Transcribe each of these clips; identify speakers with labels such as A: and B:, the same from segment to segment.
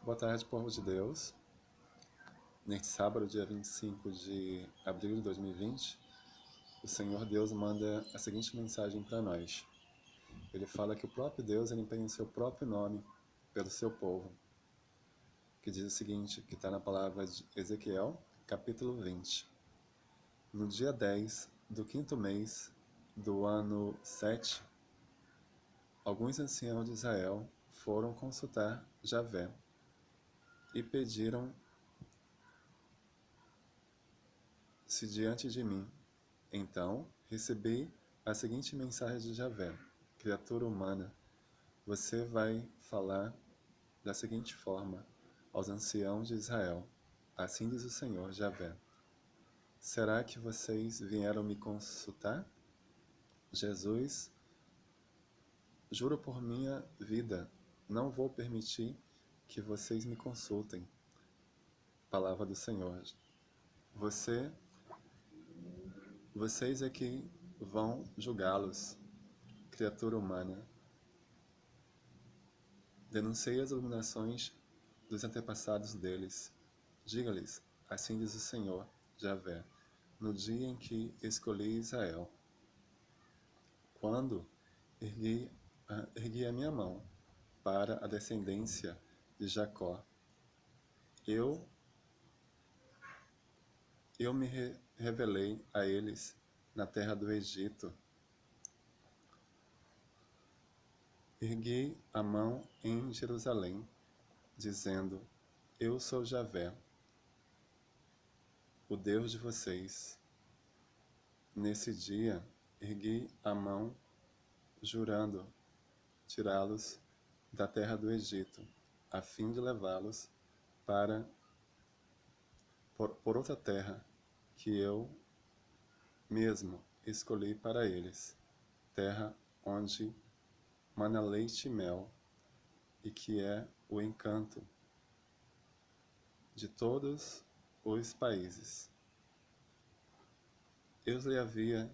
A: Boa tarde, povo de Deus. Neste sábado, dia 25 de abril de 2020, o Senhor Deus manda a seguinte mensagem para nós. Ele fala que o próprio Deus ele empenha o seu próprio nome pelo seu povo, que diz o seguinte, que está na palavra de Ezequiel, capítulo 20. No dia 10 do quinto mês do ano 7, alguns anciãos de Israel foram consultar Javé e pediram-se diante de mim. Então recebi a seguinte mensagem de Javé: criatura humana, você vai falar da seguinte forma aos anciãos de Israel: assim diz o Senhor Javé, será que vocês vieram me consultar? Jesus, juro por minha vida, não vou permitir que vocês me consultem. Palavra do Senhor. Vocês é que vão julgá-los, criatura humana. Denunciei as abominações dos antepassados deles. Diga-lhes, assim diz o Senhor, Javé, no dia em que escolhi Israel, quando ergui a minha mão para a descendência de Jacó, eu me revelei a eles na terra do Egito. Ergui a mão em Jerusalém, dizendo, eu sou Javé, o Deus de vocês. Nesse dia, ergui a mão, jurando tirá-los da terra do Egito, a fim de levá-los por outra terra que eu mesmo escolhi para eles, terra onde mana leite e mel, e que é o encanto de todos os países. Eu lhe havia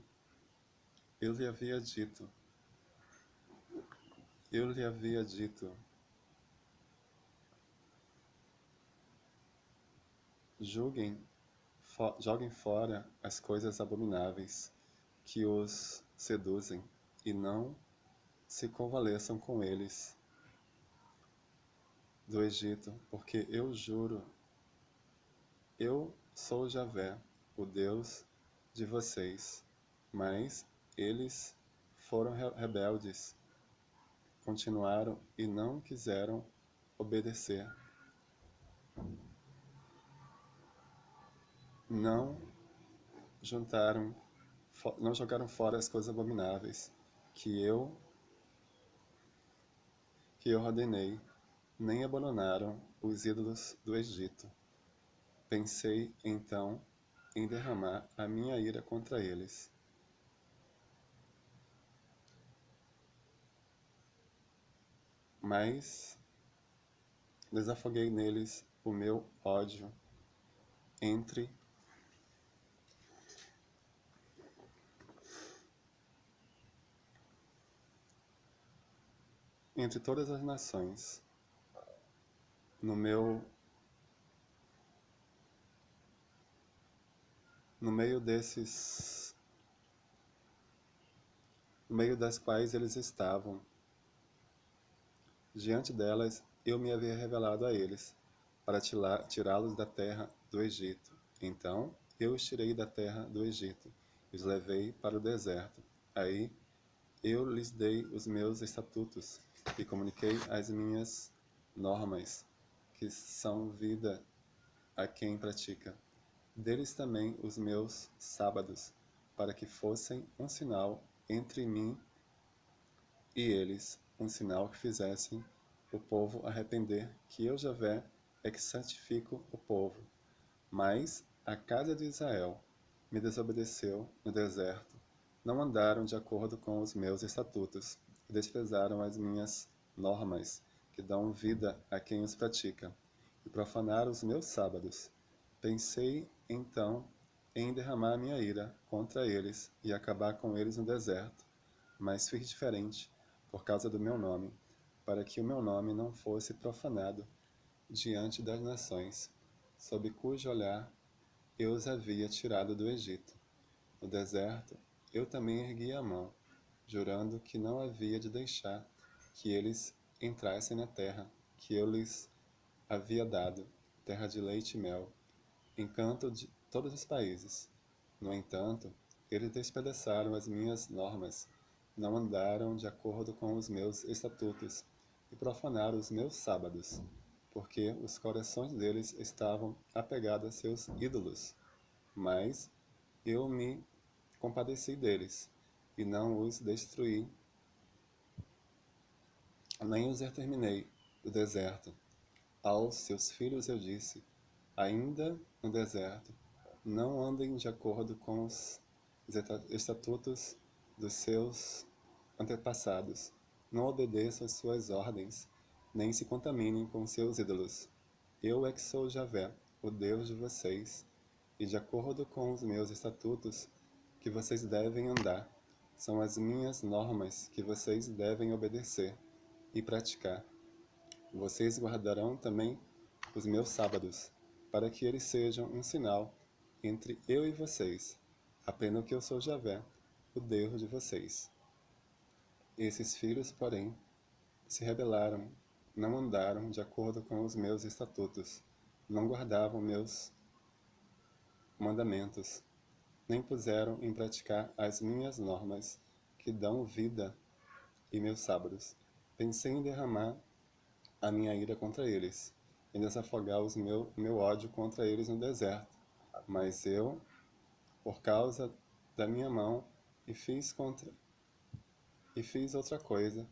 A: dito, joguem fora as coisas abomináveis que os seduzem, e não se convalesçam com eles do Egito, porque eu juro, eu sou Javé, o Deus de vocês. Mas eles foram rebeldes, continuaram e não quiseram obedecer. Não jogaram fora as coisas abomináveis que eu ordenei, nem abandonaram os ídolos do Egito. Pensei então em derramar a minha ira contra eles. Mas desafoguei neles o meu ódio entre todas as nações. No meio das quais eles estavam. Diante delas eu me havia revelado a eles, para tirá-los da terra do Egito. Então eu os tirei da terra do Egito, e os levei para o deserto. Aí eu lhes dei os meus estatutos, e comuniquei as minhas normas, que são vida a quem pratica. Deles também os meus sábados, para que fossem um sinal entre mim e eles, um sinal que fizessem o povo arrepender, que eu, Javé, é que santifico o povo. Mas a casa de Israel me desobedeceu no deserto, não andaram de acordo com os meus estatutos, e desprezaram as minhas normas, que dão vida a quem os pratica, e profanaram os meus sábados. Pensei então em derramar minha ira contra eles e acabar com eles no deserto, mas fiz diferente por causa do meu nome, para que o meu nome não fosse profanado diante das nações, sob cujo olhar eu os havia tirado do Egito. No deserto, eu também ergui a mão, jurando que não havia de deixar que eles entrassem na terra que eu lhes havia dado, terra de leite e mel, encanto de todos os países. No entanto, eles despedaçaram as minhas normas, não andaram de acordo com os meus estatutos e profanaram os meus sábados, porque os corações deles estavam apegados a seus ídolos. Mas eu me compadeci deles, e não os destruí, nem os exterminei do deserto. Aos seus filhos eu disse, ainda no deserto, não andem de acordo com os estatutos dos seus antepassados, não obedeçam às suas ordens, nem se contaminem com seus ídolos. Eu é que sou Javé, o Deus de vocês, e de acordo com os meus estatutos que vocês devem andar, são as minhas normas que vocês devem obedecer e praticar. Vocês guardarão também os meus sábados, para que eles sejam um sinal entre eu e vocês. Aprendam que eu sou Javé, o Deus de vocês. Esses filhos, porém, se rebelaram, não andaram de acordo com os meus estatutos, não guardavam meus mandamentos, nem puseram em praticar as minhas normas, que dão vida, e meus sábados. Pensei em derramar a minha ira contra eles, e desafogar meu ódio contra eles no deserto. Mas eu, por causa da minha mão, e fiz outra coisa,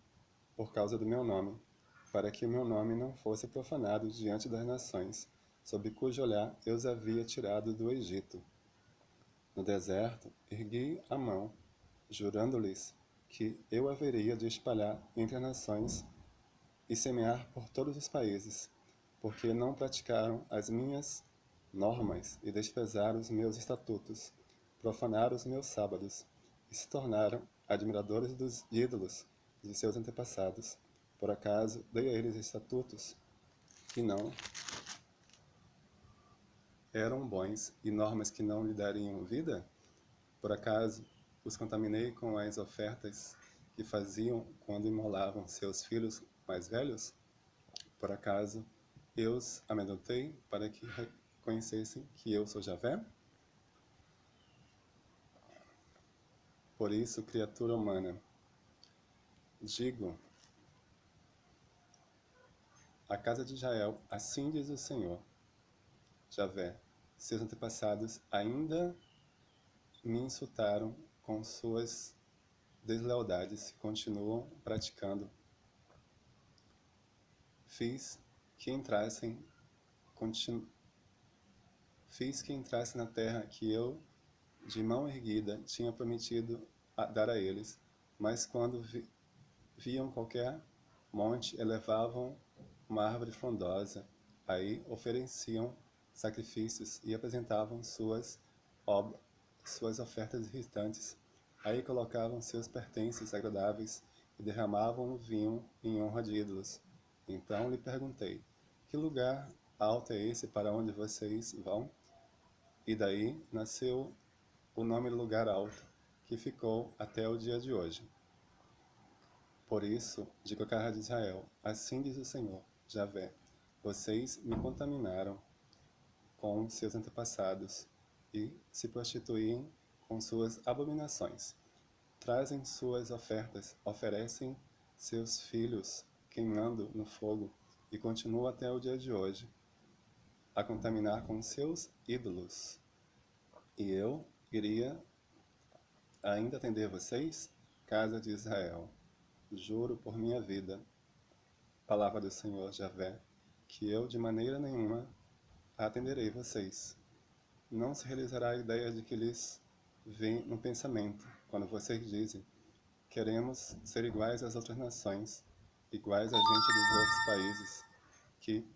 A: por causa do meu nome, para que o meu nome não fosse profanado diante das nações, sob cujo olhar eu os havia tirado do Egito. No deserto, ergui a mão, jurando-lhes que eu haveria de espalhar entre as nações e semear por todos os países, porque não praticaram as minhas normas e desprezaram os meus estatutos, profanaram os meus sábados e se tornaram admiradores dos ídolos de seus antepassados. Por acaso dei a eles estatutos que não eram bons e normas que não lhe dariam vida? Por acaso os contaminei com as ofertas que faziam quando imolavam seus filhos mais velhos? Por acaso eu os amedrontei para que reconhecessem que eu sou Javé? Por isso, criatura humana, digo à casa de Israel, assim diz o Senhor, Javé, seus antepassados ainda me insultaram com suas deslealdades e continuam praticando. Fiz que entrassem na terra que eu, de mão erguida, tinha prometido dar a eles, mas quando viam qualquer monte, elevavam uma árvore frondosa, aí ofereciam sacrifícios e apresentavam suas ofertas irritantes, aí colocavam seus pertences agradáveis e derramavam o vinho em honra de ídolos. Então lhe perguntei, que lugar alto é esse para onde vocês vão? E daí nasceu o nome lugar alto, que ficou até o dia de hoje. Por isso, digo à casa de Israel, assim diz o Senhor, Javé, vocês me contaminaram com seus antepassados e se prostituem com suas abominações. Trazem suas ofertas, oferecem seus filhos queimando no fogo e continuam até o dia de hoje a contaminar com seus ídolos. E eu iria ainda atender vocês, casa de Israel. Juro por minha vida, palavra do Senhor Javé, que eu de maneira nenhuma atenderei vocês. Não se realizará a ideia de que lhes vem no pensamento, quando vocês dizem, queremos ser iguais às outras nações, iguais a gente dos outros países, que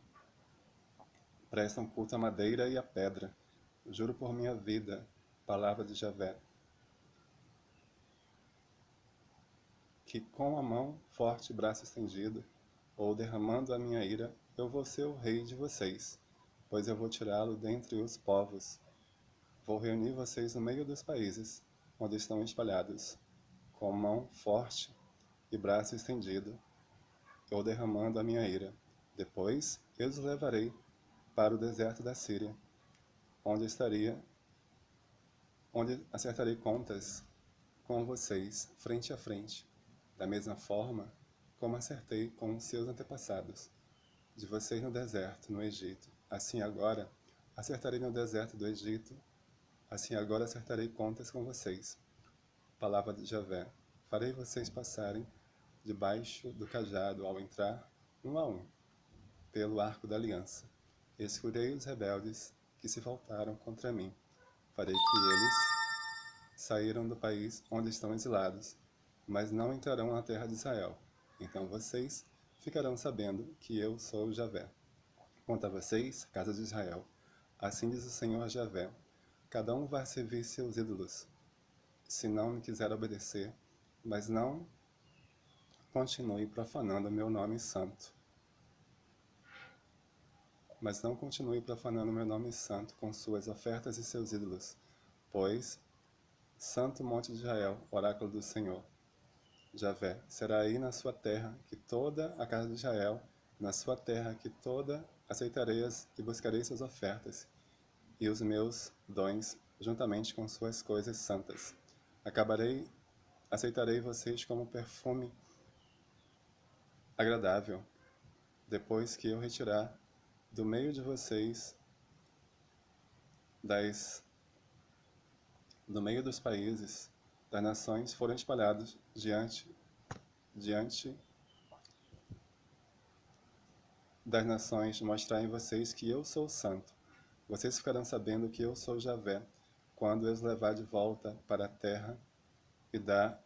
A: prestam culto à madeira e à pedra. Juro por minha vida, palavra de Javé, que com a mão forte e braço estendido, ou derramando a minha ira, eu vou ser o rei de vocês, pois eu vou tirá-lo dentre os povos. Vou reunir vocês no meio dos países, onde estão espalhados, com mão forte e braço estendido, ou derramando a minha ira. Depois eu os levarei para o deserto da Síria, onde acertarei contas com vocês, frente a frente, da mesma forma como acertei com seus antepassados, de vocês no deserto, no Egito. Assim agora acertarei no deserto do Egito, assim agora acertarei contas com vocês. Palavra de Javé. Farei vocês passarem debaixo do cajado ao entrar, um a um, pelo arco da aliança. Excluirei os rebeldes que se voltaram contra mim. Farei que eles saíram do país onde estão exilados, mas não entrarão na terra de Israel. Então vocês ficarão sabendo que eu sou Javé. Quanto a vocês, casa de Israel, assim diz o Senhor Javé, cada um vai servir seus ídolos, se não me quiser obedecer, mas não continue profanando meu nome santo. Mas não continue profanando meu nome santo com suas ofertas e seus ídolos, pois Santo Monte de Israel, oráculo do Senhor, Javé, será aí na sua terra que toda a casa de Israel, na sua terra que toda aceitareis e buscarei suas ofertas, e os meus dons, juntamente com suas coisas santas. Aceitarei vocês como perfume agradável, depois que eu retirar do meio de vocês do meio dos países, das nações foram espalhados diante das nações, mostrar em vocês que eu sou santo. Vocês ficarão sabendo que eu sou Javé, quando eu os levar de volta para a terra e dar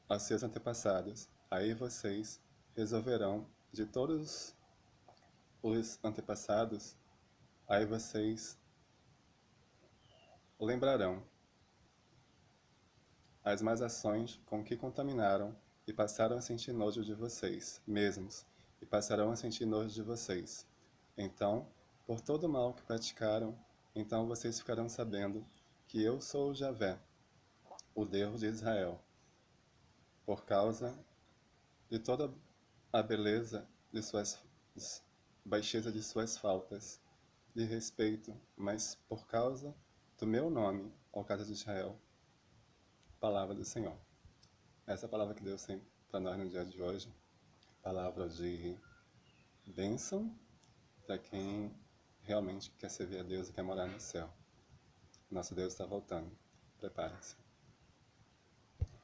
A: aos seus antepassados. Aí vocês resolverão de todos os antepassados, aí vocês lembrarão as más ações com que contaminaram e passaram a sentir nojo de vocês mesmos, e passarão a sentir nojo de vocês. Então, por todo o mal que praticaram, então vocês ficarão sabendo que eu sou o Javé, o Deus de Israel, por causa de toda a beleza de suas baixeza de suas faltas de respeito, mas por causa do meu nome, ó casa de Israel. Palavra do Senhor. Essa é a palavra que Deus tem para nós no dia de hoje. Palavra de bênção para quem realmente quer servir a Deus e quer morar no céu. Nosso Deus está voltando. Prepare-se.